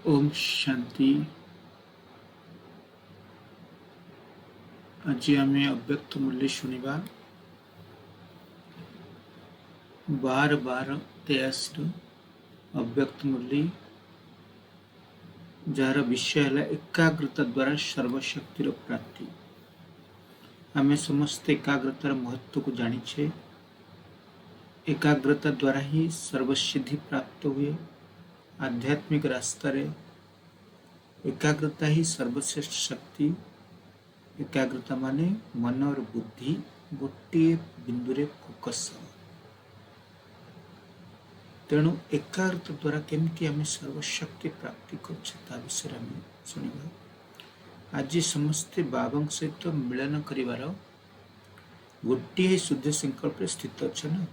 ओम शांति। आज आम अव्यक्त मूल्य शुणा 12-23 अव्यक्त मूल्य जार विषय है एकाग्रता द्वारा सर्वशक्तिर प्राप्ति। आम समस्त एकाग्रतार महत्व को जानिछे। एकाग्रता द्वारा ही सर्वसिद्धि प्राप्त हुए। आध्यात्मिक रास्ता रे एकाग्रता ही सर्वश्रेष्ठ शक्ति। एकाग्रता माने मन और बुद्धि गोटे बिंदु रे फोकस। तेणु एकाग्रता द्वारा केमती आम सर्वशक्ति प्राप्ति कर विषय शुणा। आज समस्ते बाबा सहित मिलन कर गोटे शुद्ध संकल्प स्थित अच्छा ना।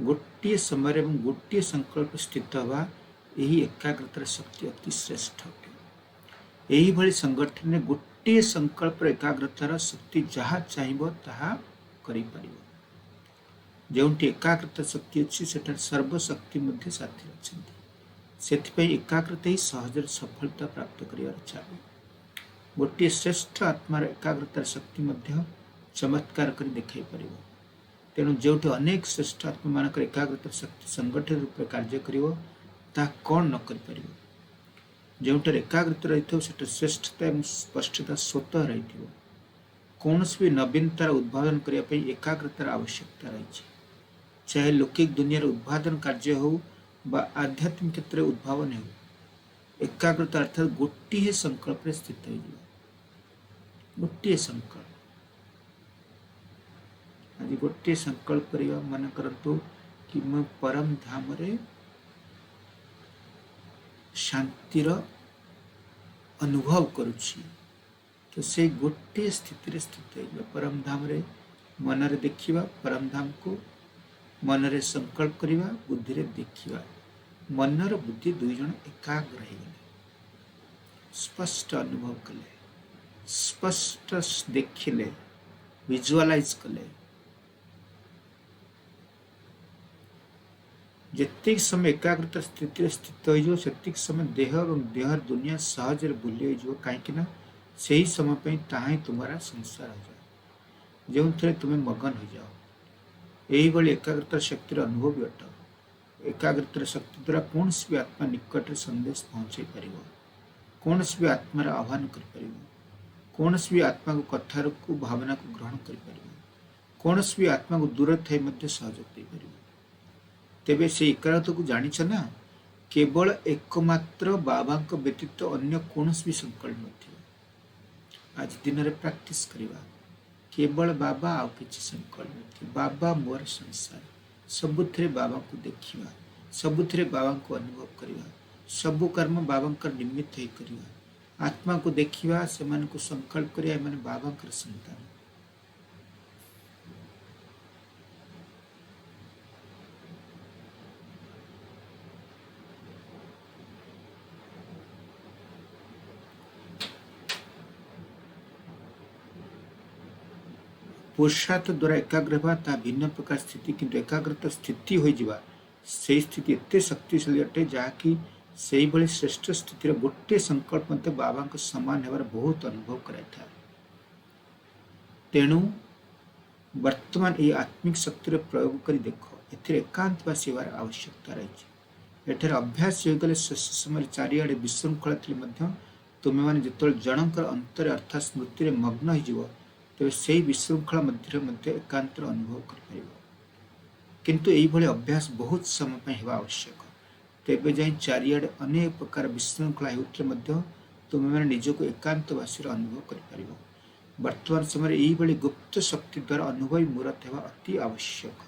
गोटे समय गोटे संकल्प स्थित हवा यही एकाग्रतार शक्ति अति श्रेष्ठ अटे। यही भली संगठन में गोटे संकल्प एकाग्रतार शक्ति जहाँ चाहिए ताहा करि परिबो। जोंटी एकाग्रता शक्ति अच्छी सेठार सर्वशक्ति मध्य साथी अछंती। सेथिपई एकाग्रता ही सहज सफलता प्राप्त करिवार चाबी। गोटे श्रेष्ठ आत्मार एकाग्रतार शक्ति मध्य चमत्कार कर देखाई परिबो। तेणु जोटी अनेक श्रेष्ठ आत्मा मानकर एकाग्रतार शक्ति संगठन रूप कार्य करिवो ता कौन न करि परिबो। जोंटार एकाग्रता रहिथो सेटा श्रेष्ठता एवं स्पष्टता स्वतः रहिथिबो। कौनसी भी नवीनतार उद्भावन करिया पई एकाग्रतार आवश्यकता रही। चाहे लौकिक दुनिया उद्भादन कार्य हो बा आध्यात्मिक क्षेत्र उद्भावन हो, एकाग्रता अर्थात गोटे संकल्प स्थित हो। गोटे संकल्प आज गोटे संकल्प करवा मन करतु कि मैं परम धाम रे शांतिर अनुभव करुछि। तो से गोटे स्थिति रे स्थित हो। परम धाम रे मन रे देखिबा, परम धाम को मन रे संकल्प करिबा, बुद्धि रे देखिबा। मन और बुद्धि दुई जन एकाग्र हो गले, स्पष्ट अनुभव कले, स्पष्ट देखिले, विजुअलाइज कले। जतिक समय एकाग्रता स्थिति स्थित हो सेतिक समय देह और देहर दुनिया सहज बुली हो। कहीं से ही समय पे ताही तुम्हारा संसार हो जाए जो थे तुम्हें मगन हो जाओ। यही भली एकाग्रता शक्तिर अनुभव भी अट। एकाग्रतार शक्ति द्वारा कौन भी आत्मा निकट संदेश पहुंचे पार, कौन भी आत्मार आह्वान कर, कौन भी आत्मा को कथार को भावना को ग्रहण कर, कौन भी आत्मा को दूर थे सहयोग कर। तेबे से एकाग्रता को जानिछ ना, केवल एकमात्र बाबा व्यतीत अन्य कौन भी संकल्प न। आज दिन रे प्रैक्टिस करवा केवल बाबा आ किसी संकल्प नहीं। बाबा मोर संसार सबुथिरे बाबा को देखिवा, सबुथिरे बाबा को अनुभव करवा, सबु कर्म बाबा का निमित्त ही करवा। आत्मा को देखिवा, से मन को संकल्प करिया माने बाबा कर संतान। पुरुषार्थ द्वारा एकाग्र होगा ता भिन्न प्रकार स्थिति, किंतु एकाग्रता स्थिति हो जावा से स्थिति एते शक्तिशाली अटे जहाँकि से भली श्रेष्ठ स्थिति गोटे संकल्प मत बाबा को समान होबार बहुत अनुभव कराइथा। तेणु वर्तमान ये आत्मिक शक्ति प्रयोग कर देखो, एथिर एकांतवासी होबार आवश्यकता रही। एठार अभ्यास हो गले शेष समय चारिआडे विशृंखला थिले तुमे माने जेतोल जनकर अंतर अर्थात स्मृति रे मग्न हो तेज से विशृंखला मध्य एकांतर अनुभव कर। किंतु यही भली अभ्यास बहुत समय होगा आवश्यक। तेबे जाई चारिआडे अनेक प्रकार विशृंखला होते तुम मैंने निजक एकांतवासी अनुभव कर। वर्तमान समय यही भली गुप्त शक्ति द्वारा अनुभवी मूर्त होगा अति आवश्यक।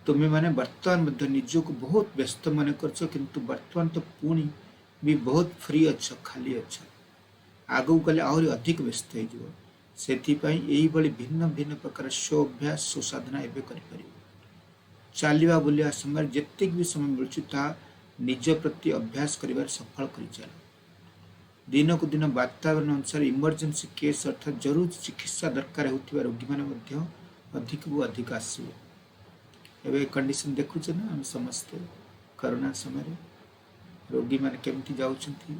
तुम्हें मैंने वर्तमान निजक बहुत व्यस्त मन कर, किंतु वर्तमान तो पुणी भी बहुत फ्री अच्छा, खाली अच्छा। आगू गले आहरी अधिक व्यस्त हो। सेथिपाई यही भली भिन्न भिन्न प्रकार स्वअभ्यास सुसाधना एवं कर। चलवा बुलिया समय जितक भी समय मिलूँ निज प्रति अभ्यास कर सफल कर चल। दिन को दिन वातावरण अनुसार इमरजेंसी केस अर्थात जरूर चिकित्सा दरकार होता रोगी मैंने अधिक को अधिक आसवे। कंडीशन देखुचे ना आम समस्ते कोरोना समय रोगी मैंने केमती जाउछंती,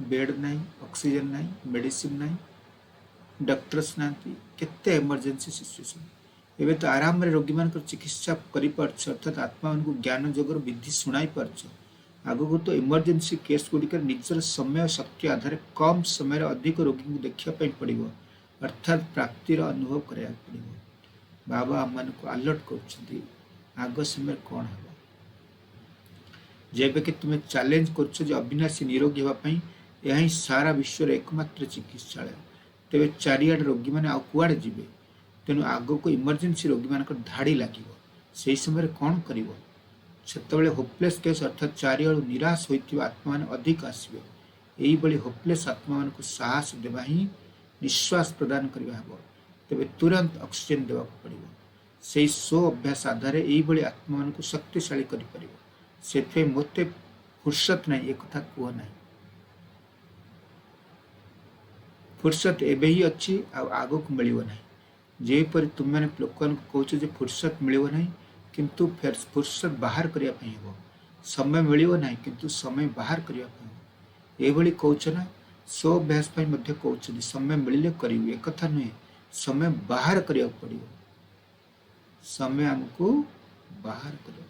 बेड नहीं, ऑक्सीजन नहीं, मेडिसिन नहीं, डॉक्टर्स नांती, केते इमरजेंसी सिचुएशन। एबे तो आराम रे रोगी मान चिकित्सा करि पारछ, अर्थात आत्मा मान को ज्ञान जगर विधि सुनाई पारछ। आगु तो इमरजेंसी केस गुड़िक निजर समय शक्ति आधार कम समय अधिक रोगी को देखापी पड़ो, अर्थात प्राप्तिर अनुभव कराया पड़ो। बाबा आम मान को अलर्ट कर आग समय कौन है जेबे कि तुम्हें चैलेंज कर अविनाशी निरोगी हाँपाई यह सारा विश्व एकमात्र चिकित्सालय। तेरे चारिआडे रोगी मैंने आुआड़े जी तेणु आग को इमरजेंसी रोगी मान धाड़ी लगे से समय कौन कर होपलेस केस अर्थात चारिआड़ निराश होता आत्मा मान अधिक आसवे। यही होपलेस आत्मा मान को साहस देवा ही निश्वास प्रदान करवा तेरे तुरंत ऑक्सीजन देवा पड़ो। से सो अभ्यास आधार यही आत्मा मान को शक्तिशाली कर मत फुर्सत नहीं, एक कथा कह ना फुर्सत एबे ही अच्छी आग को मिल ना। जेपरी तुम मैंने लोक कौच फुर्सत मिल ना किंतु फिर फुर्सत बाहर करने हो, समय मिल ना किंतु समय बाहर करने ये कौच ना। सो अभ्यास कहते समय मिले कर एक कथा नुहे, समय बाहर करने पड़ो, समय आमको बाहर कर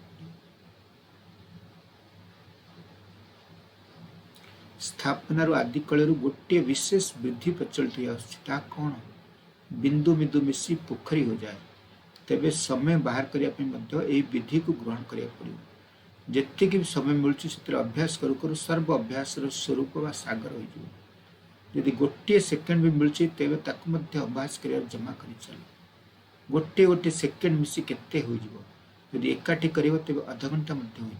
स्थापनार आदि काल गोटे विशेष वृद्धि प्रचलित कौन बिंदु बिंदु मिसी पोखरी हो जाए। तेबे समय बाहर करने विधि को ग्रहण करा पड़ो। जितकी समय मिलूँ अभ्यास करू करू सर्व अभ्यास स्वरूप व सागर हो। गोटे सेकेंड भी मिलूँ तेरे अभ्यास कर जमा कर चल गोटे गोटे सेकेंड मिसी केते हो एकाठी कर अध घंटा हो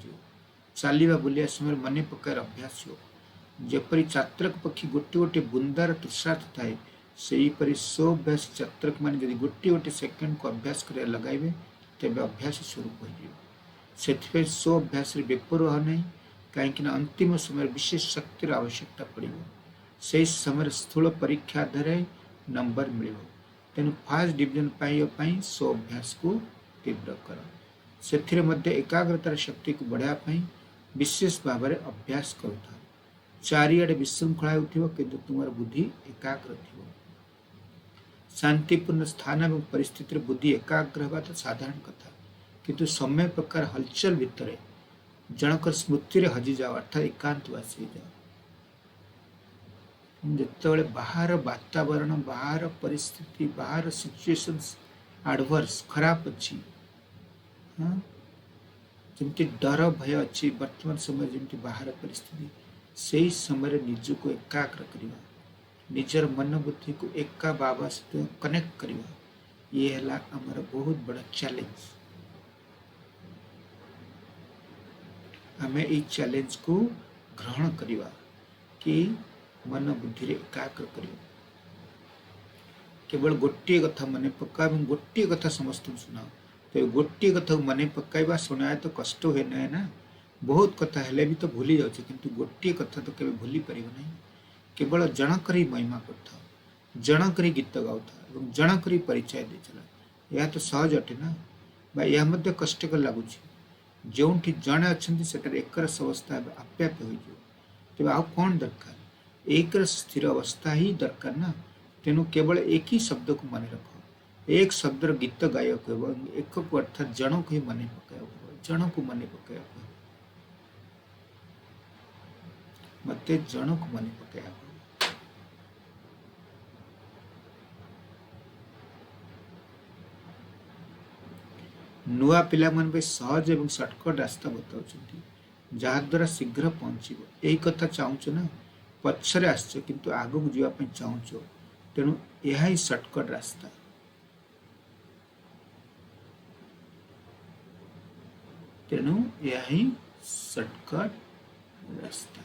चलवा बुलिया समय मन पकार अभ्यास हो। जपरी चात्रक पक्षी गोटे गोटे बुंदार तृषार्थ थाए सेहीपरि स्वभ्यास चात्रक मान यदि गोटे गोटे सेकेंड को अभ्यास कर लगाइबे तेबे अभ्यास स्वरूप हो। स्वभ्यास बेपरवाह नहीं कहीं अंतिम समय विशेष शक्तिर आवश्यकता पड़ो। से समय स्थूल परीक्षा आधार नंबर मिल तेणु फास्ट डिविजन पाई स्वभ्यास को तीव्र कर से एकाग्रतार शक्ति को बढ़ावाई विशेष भाव में अभ्यास करुता। चारिआडे विशृंखला किंतु तुम बुद्धि एकाग्र थी। शांतिपूर्ण स्थान और परिस्थिति बुद्धि एकाग्र हवा तो साधारण कथा किंतु समय प्रकार हलचल भितर जनक स्मृति रे हजि जाओ अर्थात एकांतवासी हो जाओ। जिते बाहर वातावरण बाहर परिस्थिति बाहर सिचुएशंस एडवर्स खराब अच्छी जमती डर भय अच्छी वर्तमान समय जमती बाहर परिस्थिति से समय निज को एकाग्र करवा निजर मन बुद्धि को एका बाबा सहित कनेक्ट करवा ये है आमर बहुत बड़ा चैलेंज। आमे ई चैलेंज को ग्रहण करवा कि मन बुद्धि रे एकाग्र कर केवल गोटे कथा मन पका गोटे कथा समस्त सुनाओ तो गोटे कथा मन पकाइबा सुनाए तो कष्ट हुए ना बहुत कथा हेले भी तो भूली जाऊँ किंतु गोटे कथा तो केवे भूली पार नहीं। केवल जनक महिमा करता जनक गीत गाऊता जनक परिचय दे चला यह तो सहज अटे ना यह मध्य कष्टकर लगुच जो जड़े अच्छा एक अवस्था आपे आपे हो तेज आउ कौन दरकार एक स्थिर अवस्था ही दरकार ना। तेणु केवल एक ही शब्द को मन रख एक शब्द गीत गायक एक को अर्थात जन को ही मन पकाया जन को मन पकाया मत जन को मन पकाया नुआ पिला मन पे सहज एवं शॉर्टकट रास्ता बताउछंती जहाद्वारा शीघ्र पहुंचीबो यही कथा चाहूच ना पछरे आसछ किंतु आगो को जीवा पे चाहूच तेणु यह ही शॉर्टकट रास्ता। तेणु यह ही शॉर्टकट रास्ता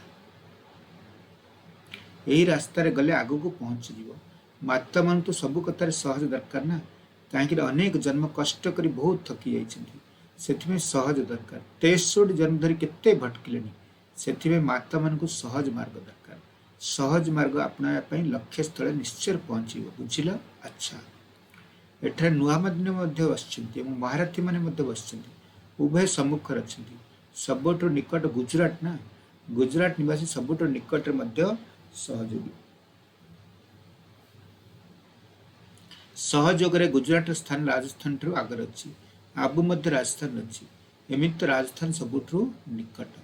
यही रास्ता रे गले आगो को पहुंची जीवो। माता मन तो सब कथार सहज दरकार ना कहीं अनेक जन्म कष्ट करी बहुत थकी जाइए सहज दरकार 63 जन्म धरी केते भटकिले से माता मान को सहज मार्ग दरकार सहज मार्ग अपना लक्ष्य स्थल निश्चय पहुंच बुझिल। अच्छा एठार नुआ बस महारथी मैंने बस उभय सम्मुखर अच्छा सबुठ निकट गुजरात ना गुजरात निवासी सबुठ निकट सहयोगी सहयोग गुजरात स्थान राजस्थान ठार आगे अच्छी आबू मध्य राजस्थान अच्छी एमती तो राजस्थान सबुठ निकट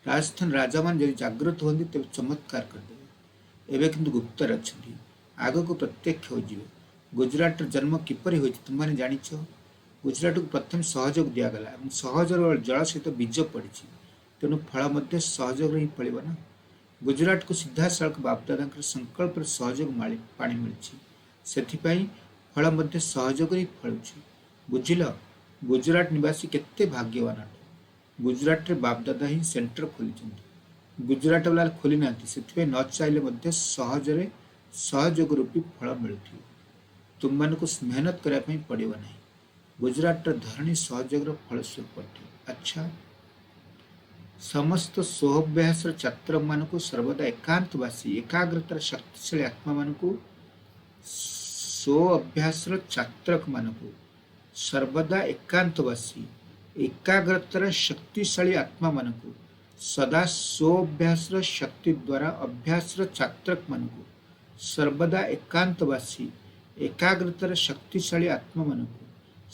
राजस्थान राजा मान जब जागृत होती तेज चमत्कार करदे एवं किंतु गुप्तर अच्छा आग को प्रत्यक्ष हो गुजरात जन्म किपर तुमने जान गुजरात को प्रथम सहयोग दिगला सहयोग जल सहित बीज पड़ी तेणु फल सहयोग ही फल ना गुजरात को सीधा सड़क बापदादा संकल्प सहयोग पानी मिली से फल सहयोग ही फलुँ बुझिल गुजरात निवासी केते भाग्यवान अटे गुजरात रे बापदादा ही सेंटर खोली गुजरात वाला खोली ना न चाहिए सहजरे सहयोग रूपी फल मिलू तुम मान मेहनत करने पड़ो ना गुजरात धरणी सहयोग फलस्वरूप अटे अच्छा समस्त सोहभ्यास छात्र मान सर्वदा एकांतवासी एकाग्रतार शक्तिशाली आत्मा मान स्व अभ्यास छात्र मान सर्वदा एकांतवासी एकाग्रतार शक्तिशाली आत्मा मान सदा स्वभ्यास शक्ति द्वारा अभ्यास छात्र मान सर्वदा एकांतवासी एकाग्रतार शक्तिशाली आत्मा मान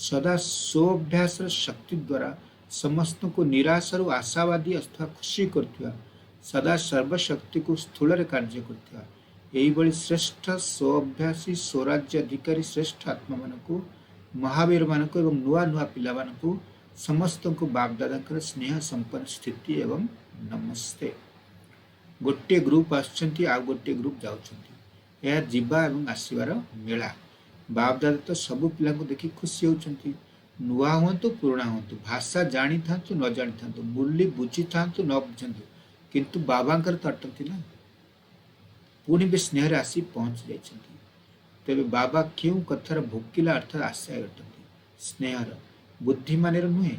सदा स्वभ्यास शक्ति द्वारा समस्त को निराशार आशावादी अथवा खुशी करथिबा सदा सर्वशक्ति को स्थूल कार्य करथिबा एही श्रेष्ठ स्वअभ्यासी स्वराज्य अधिकारी श्रेष्ठ आत्मा मान को महावीर मान को एवं नुआ नुआ पिला मान को समस्त को बापदादा स्नेह संपन्न स्थिति एवं नमस्ते गोटे ग्रुप आसुचंती आ गोटे ग्रुप जाउचंती यह जीवा एवं आसीबार मेला बापदादा तो सबु पिला को देखि खुशी होउचंती नुआ हूँ पुराणा हूँ भाषा जानी था न जानी था मूल्य बुझी था न बुझंतु किंतु बाबांकर तो अटकती ना पुणी भी स्नेह आसी पहुंच जाती तेरे बाबा क्यों कथार भोकिला अर्थात आशा अटकती स्नेहर बुद्धिमान नुहे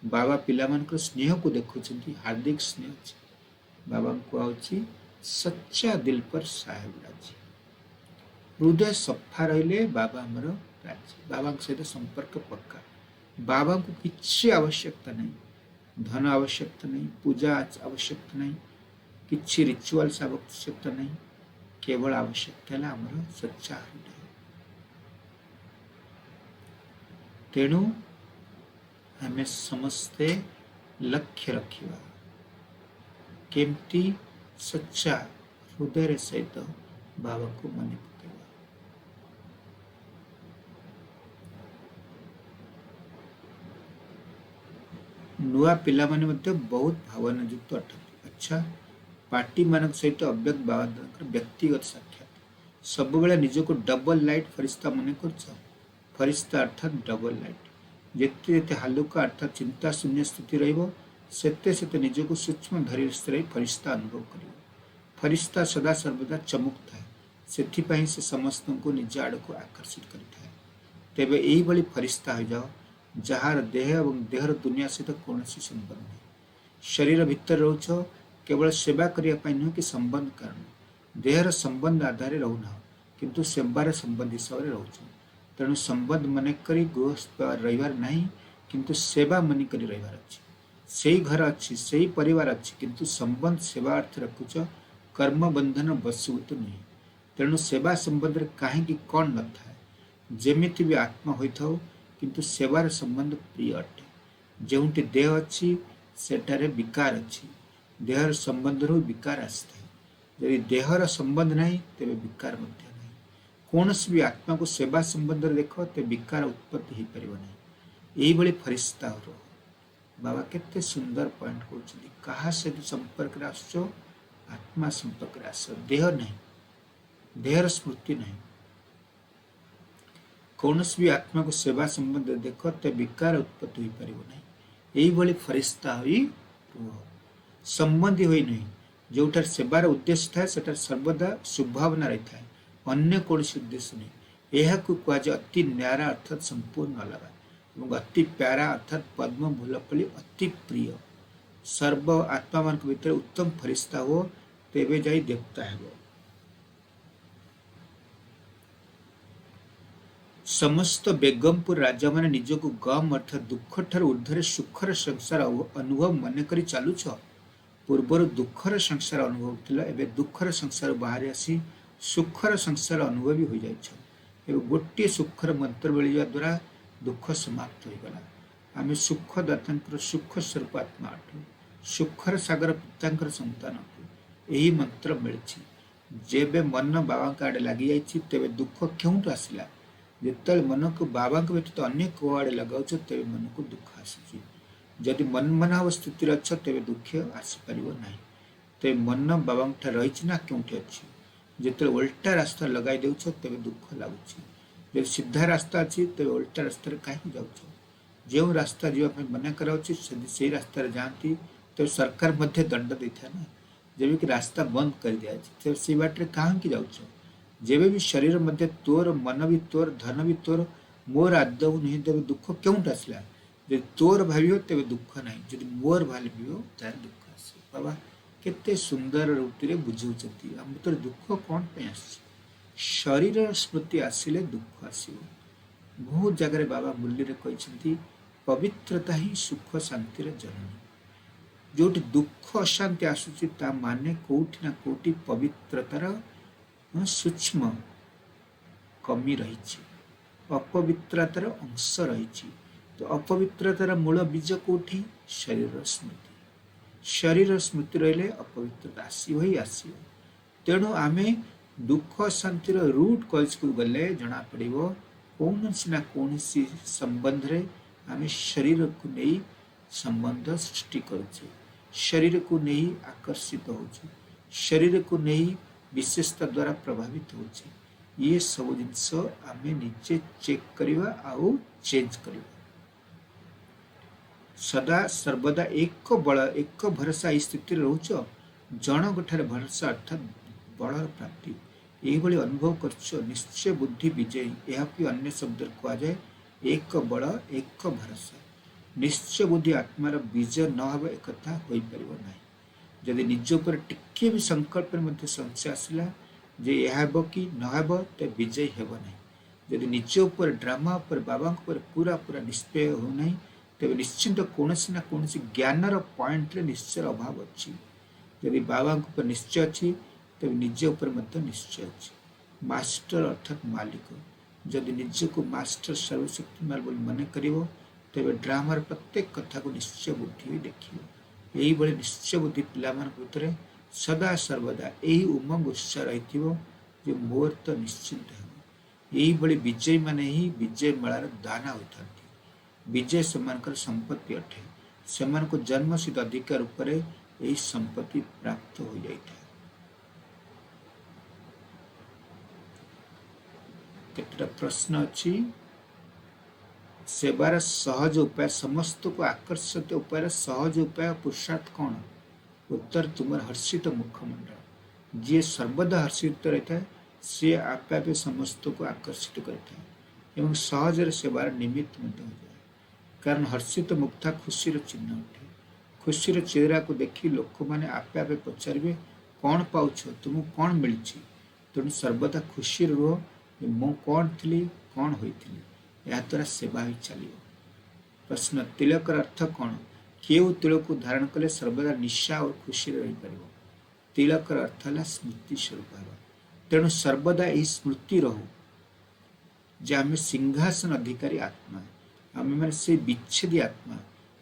बाबा पिला स्नेह को देखुं हार्दिक स्नेह अच्छे बाबा कहूँ सच्चा दिल पर साहेब राजी हृदय सफा रहिले बाबा आमर राजी बाबा सहित संपर्क पक्का बाबा को किसी आवश्यकता नहीं धन आवश्यकता नहीं पूजा आवश्यकता नहीं किसी रिचुअल्स आवश्यकता नहीं केवल आवश्यकता है आमर सच्चा हृदय तेणु हमें समस्ते लक्ष्य रखिवा केमती सच्चा हृदय सहित बाबा को मन पकेवा नुआ पिला माने मध्य बहुत भावनायुक्त अटंती अच्छा पार्टी मान सहित अव्यक्त बाबा व्यक्तिगत साक्षात सब बेले निजको डबल लाइट फरिश्ता मन कर फरिश्ता अर्थात डबल लाइट जिते जिते हालुका अर्थात चिंता शून्य स्थिति रते सेते निजको सूक्ष्म धैर्य फरिश्ता अनुभव कर फरिश्ता सदा सर्वदा चमुक थाए से समस्त को निज आड़ को आकर्षित करता है तेबे यही भली फरिश्ता हो जाओ जार देह और देहर दुनिया सहित कौन संबंध नहीं शरीर भितर रोच केवल सेवा करने नुह कि संबंध कारण देहर संबंध आधार रोना किंतु सेवार संबंध हिसाब से रोच तेणु संबंध मन करी गृहस्थ रहीबार नहीं किंतु सेवा मन करी रहीबार अच्छी से घर अच्छी से परिवार अच्छी किंतु संबंध सेवा अर्थ रखुच कर्म बंधन बसभूत नहीं तेणु सेवा संबंध रे कहीं कौन न था जेमिति भी आत्मा होता किंतु सेवार संबंध प्रिय अटे जोटी देह अच्छी सेठारे विकार अच्छी देहर संबंध रू विकार आसता है यदि देहर संबंध नहीं तेरे विकार मध्य नहीं कौन भी आत्मा को सेवा संबंध देख ते विकार उत्पत्ति हो पार नहीं यही भली फरिश्ता हो बाबा केते सुंदर पॉइंट कहते क्या सहित संपर्क आसो आत्मा संपर्क आस देह नहीं देहर स्मृति नहीं कौन भी आत्मा को सेवा संबंध देख ते विकार उत्पत्ति हो पार नहीं यही भली फरिश्ता हो संबंधी होई नहीं जोटार सेवार उद्देश्य था सेटार सर्वदा शुभावना रही था अन्य कौन उद्देश्य नहीं यह कहुए अति न्यारा अर्थात संपूर्ण अलग और अति प्यारा अर्थात पद्म फूलफली अति प्रिय सर्व आत्मा मान भीतर उत्तम फरिश्ता हो तेबे जाई देवता है समस्त बेगमपुर राजा माने निजको गम अर्थात दुख ठार ऊर्धरे सुखर संसार अनुभव मन करी चालुछ पूर्वर दुखर संसार अनुभव थिला एबे दुखर संसार बाहर आसी सुखर संसार अनुभवी हो जाइछ। एबे गोटे सुखर मंत्र मिलिया द्वारा दुख समाप्त हो गला। आमे सुख दातांकर सुख स्वरूप आत्मा अटु, सुखर सागर पितांकर संतान अटु। यही मंत्र मिलछि। जेबे मन बाबा आड़े लगी जाइछि तेबे दुख क्योंटु आसिला? जेतल मन को बाबा के व्यतीत अन्य को आड़े लगाउछ तेबे मन को दुख आसुछि। जदि मन मनाव स्थिति अच्छ तेबे दुख आसी परिबो नाही। तेबे मन बाबा ठा रहिछि ना क्योंटि अछि? जेतल उल्टा रास्ता लगाई देउछ तेबे दुख लागुछि। जे सीधा रास्ता अछि तेबे उल्टा रास्ता रे काहे जाउछ? जो रास्ता जीवा पे मना कराउछि से रास्ता रे जानती तो सरकार मध्य दंड देथा ना। जेबे कि रास्ता बंद कर दिया तेबे से बाट रे काहे कि जाउछ? जेबे भी शरीर मध्य तोर मन भी तोर धन भी तोर मोर आदौ नहीं तेबे दुख क्यों आसला? जे तोर भावियो तेबे दुख नहीं, जदि मोर भावियो तार दुख आसे। बाबा केते सुंदर रूप रे बुझौछथि हम तोर दुख कोन पे आसी? शरीर स्मृति आसिले दुख आसीबो। बहुत जगह बाबा मूल्य रे कहछथि पवित्रता ही सुख शांति रे जननी। जोटी दुख अशांति आसुछि ता माने कोठी ना कोठी पवित्रतार सूक्ष्म कमी रही, अपवित्रतार अंश रही। तो अपवित्रतार मूल बीज कोठी? शरीर स्मृति। शरीर स्मृति रहिले अपवित्रता आसीबो ही आसीबो। तेणु आमे दुख शांतिर रूट कॉज को गले जना पड़िबो कौनसी ना कौनसी संबंध रे आमे शरीर को नहीं संबंध सृष्टि करुचे, शरीर को नहीं आकर्षित होचे, शरीर को नहीं विशेषता द्वारा प्रभावित होचे। ये सब जिनस आमे निजे चेक करिवा आउ चेंज करिवा। सदा सर्वदा एक बल एक भरोसा स्थिति रोच जन गोठार भरोसा अर्थात बलर प्राप्ति यही अनुभव कर निश्चय बुद्धि विजयी। यह अन्य शब्द कह जाए एक बल एक भरोसा। निश्चय बुद्धि आत्मार विजय न हो एक हो पार। जदि निज उपर टिके भी संकल्प में संशय आसला जे यह कि नहब तो विजय हेब ना। जदि निज उपर ड्रामा उपर बाबा पूरा पूरा निश्चय होना तेज निश्चिंत कौन ना कौन ज्ञानर पॉइंट रे निश्चय अभाव अच्छी। जदि बाबा उपर निश्चय अच्छी तेज निज उपर निश्चय अच्छी। मास्टर अर्थात मालिक जदि निज को मास्टर सर्वशक्तिमान बोली मन करिवो तेबे ड्रामार प्रत्येक कथा को निश्चय बुद्धि देखियो। यही बड़े निश्चय बुद्धि पिला भितर सदा सर्वदा यही उमंग उत्साह रही मोर तो निश्चिंत है। यही बड़े विजय माने ही विजय मेलार दाना होता। विजय सेमानकर संपत्ति अटे। सेमान को जन्मसिद्ध अधिकार उपरे यही संपत्ति प्राप्त हो जाता है। केतटा प्रश्न अच्छी सेवार सहज उपाय समस्त को आकर्षित उपाय सहज उपाय पुरुषार्थ कौन? उत्तर तुमर हर्षित मुखमंडल। जी सर्वदा हर्षित रहता है सी आपे आपे समस्त को आकर्षित करता है एवं सहज सेवार निमित्त हो जाए। कारण हर्षित मुक्ता खुशी चिन्ह उठे। खुशी चेहरा को देखी लोक मैंने आपे आपे पचारे कौन पाउछ तुमको कौन मिली। तेणु सर्वदा खुशी रुह मु कौन थी कौन होती या द्वारा सेवा ही चलो। प्रश्न तिलकर अर्थ कौन? केउ तिलक को धारण कले सर्वदा निशा और खुशी रही पार। तिलकर अर्थ है स्मृति स्वरूप। तेणु सर्वदा यही स्मृति रहू जे आम सिंहासन अधिकारी आत्मा, आम मैंने से विच्छेदी आत्मा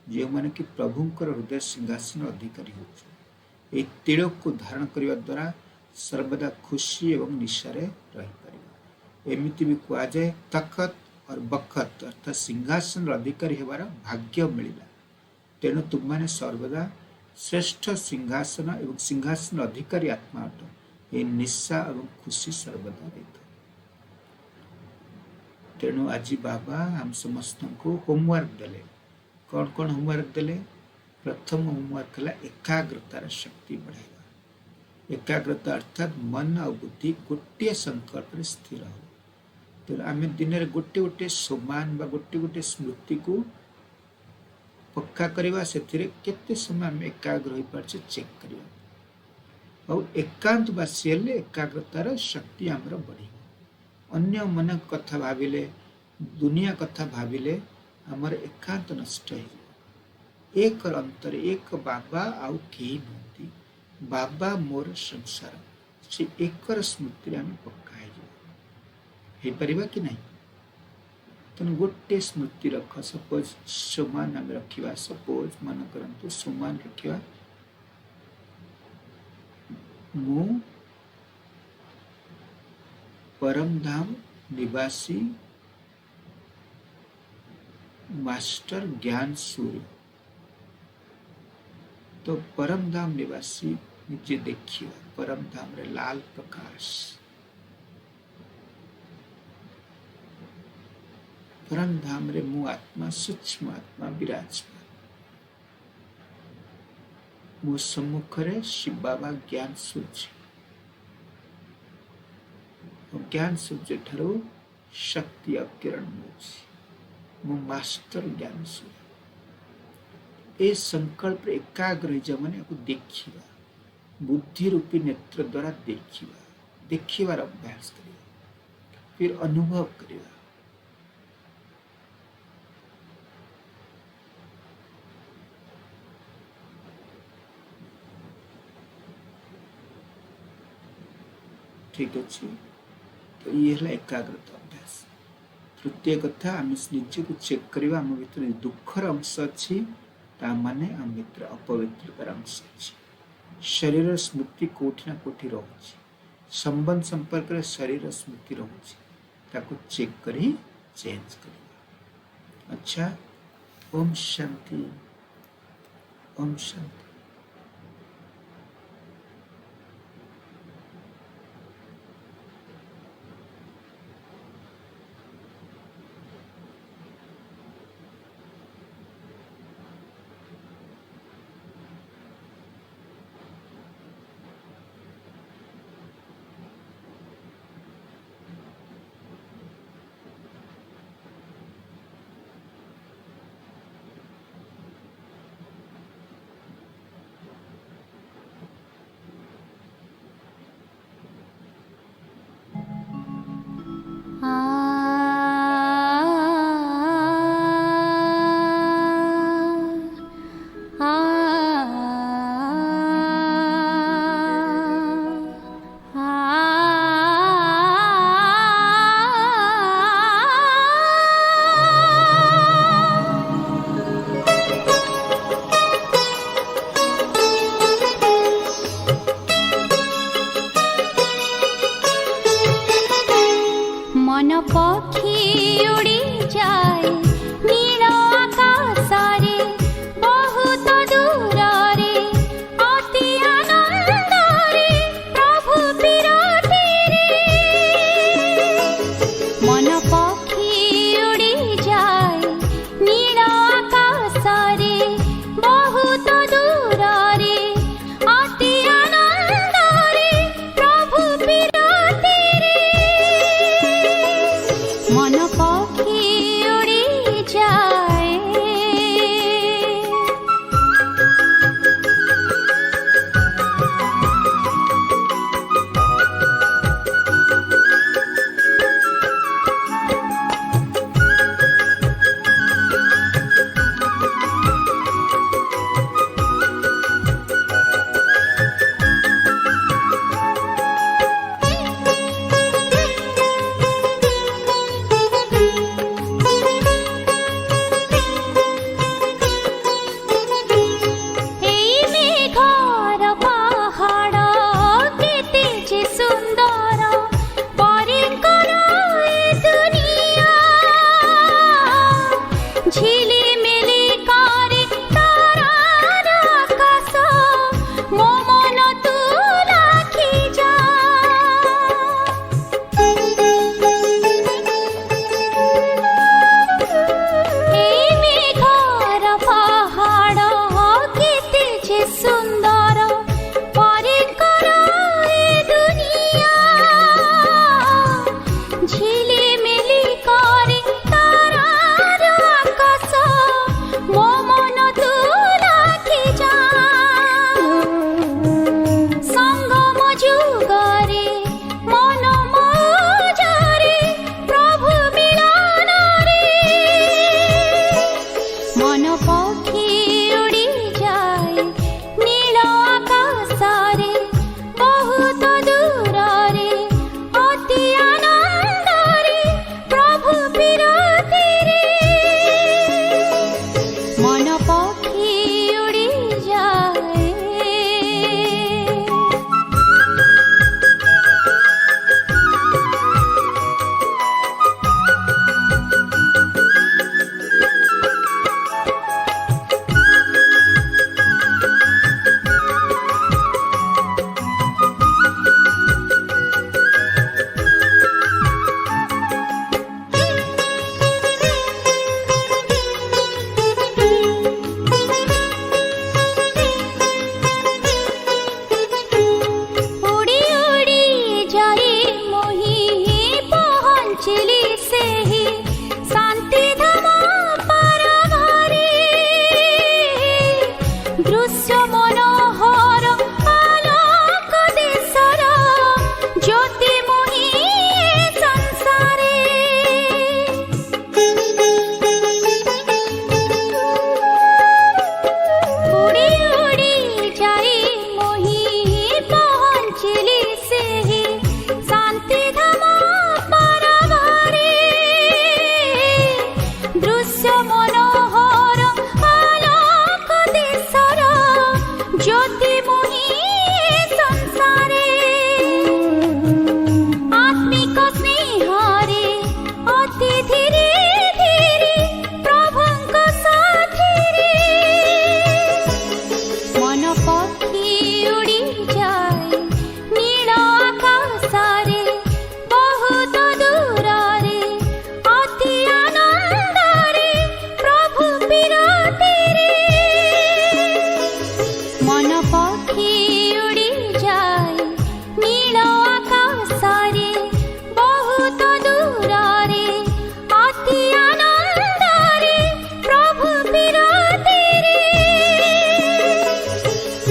जो मैंने कि प्रभुंकर हृदय सिंहासन अधिकारी हो। तिलक को धारण करने द्वारा सर्वदा खुशी एवं निशारे रही पार। एमती भी कह जाए तखत और बखत अर्थात सिंहासन अधिकारी होवार भाग्य मिला। तेणु तुम मैंने सर्वदा श्रेष्ठ सिंहासन एवं सिंहासन अधिकारी आत्मा अट। ये निशा एवं खुशी सर्वदा देता। तेणु आज बाबा हम समस्त को होमवर्क देले। कौन कौन होमवर्क देले? प्रथम होमवर्क है एकाग्रतार शक्ति बढ़ावा। एकाग्रता अर्थात मन और बुद्धि गोटे संकल्प स्थिर हो। तो आम दिन में गोटे गोटे समान बा गोटे गोटे स्मृति को पक्का करवा से केते समय आम एकाग्र हो पार चेक करवा। और एकांत बासी हेले एकाग्रतार शक्ति आमर बढ़ी। अन्य मन कथा भाविले दुनिया कथा भाविले आमर एकांत नष्ट हो। एक अंतर एक बाबा आउ केही नुहति बाबा मोर संसार से एकर स्मृति आम पक्का हो पारिबा कि नहीं तेणु गोटे स्मृति रख सपोज सुमान आम रखा सपोज मन करंतु सुमान रखा मु परमधाम निवासी मास्टर ज्ञान सूर्य तो परमधाम निवासी निजे देखिए परमधाम रे लाल प्रकाश परमधाम रे मु आत्मा सूक्ष्म आत्मा विराजमान मो सम्मुख रे शिव बाबा ज्ञान सूर्य ज्ञान सूर्य ठारू शक्ति किरण मु मास्टर ज्ञान सूर्य ए संकल्प एकाग्र जमने को देखिबा बुद्धि रूपी नेत्र द्वारा देखिबार अभ्यास करिबा फिर अनुभव करिबा ठीक अच्छे तो ये है एकाग्रता अभ्यास तृतीय कथा आम निजे को चेक करवा आम भीतर दुखर अंश अच्छी माने आम भीतर अपवित्रतार अंश अच्छी शरीर स्मृति कोठी ना कोठी रोचे संबंध संपर्क रे शरीर स्मृति रोचे ताको चेक करी चेंज करवा अच्छा ओम शांति ओम शांति।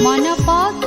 मन पक्ष